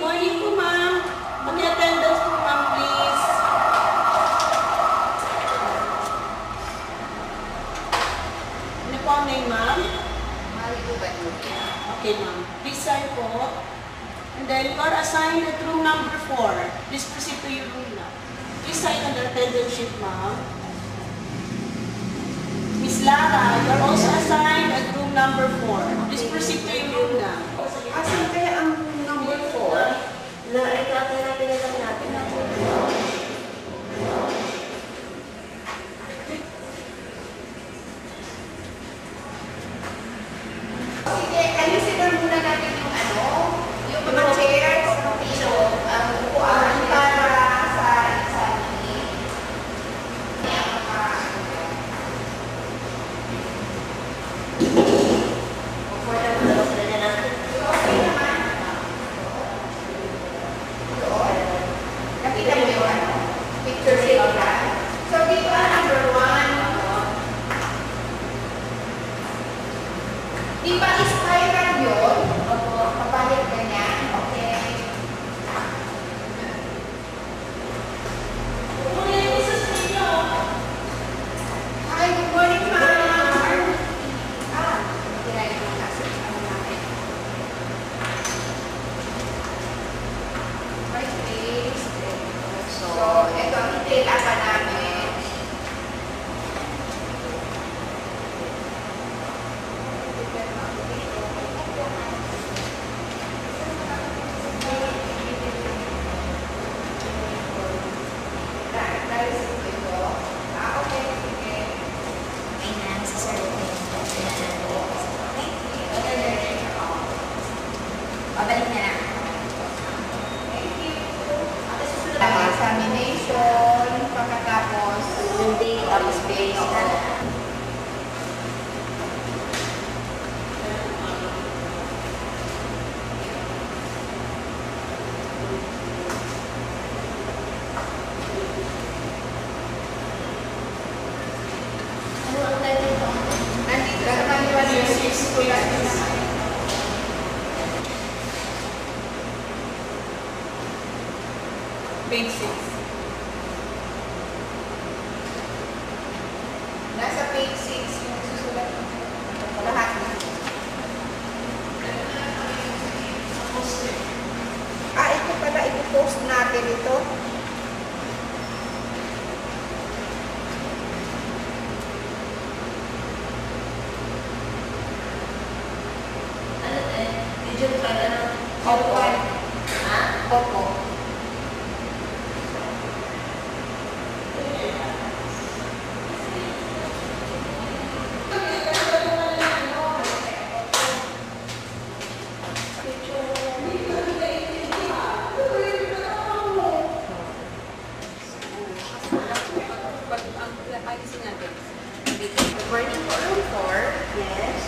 morning po, ma'am. Mag-attendance po, ma'am, please. Ano po ang name, ma'am? Mali po ba yun? Okay, ma'am. Please sign po. And then you are assigned at room number 4. Please proceed to your room now. Please sign on the attendance sheet, ma'am. Miss Lara, you are also assigned at room number 4. Please proceed to your room now. Asan kaya ang number 4? Na ikakilapin na lang natin ako. Sige, alisin na muna natin yung yung mga chairs, ang upuan para sa exam. Nakita mo yun? Picture sila. So, dito ang number 1. Di ba spiral yun? Opo. Kapalit ka niya? Okay. Hi, good morning, ma'am. Kirain mo kasi ano natin. First place. So, ito ang detail apa namin. Pabalik na lang. Examination, pagkatapos Yung date, tapos base na. Ano ang title ko? nandito sa manual yung 6 ko lang. Page 6. Nasa page 6 yung susulat lahat na. Ito pala, ipopost natin ito. Ano video ka na ng Opo. Ha? Opo. Good morning po, room 4. Yes.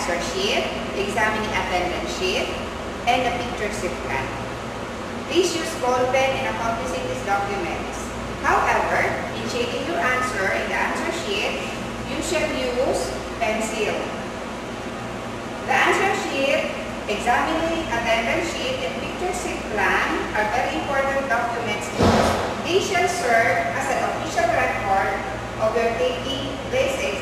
answer sheet, the examining attendance sheet, and the picture sheet plan. Please use ball pen in accomplishing these documents. However, in shading your answer in the answer sheet, you shall use pencil. The answer sheet, examining attendance sheet, and picture sheet plan are very important documents because they shall serve as an official record of your taking this exam.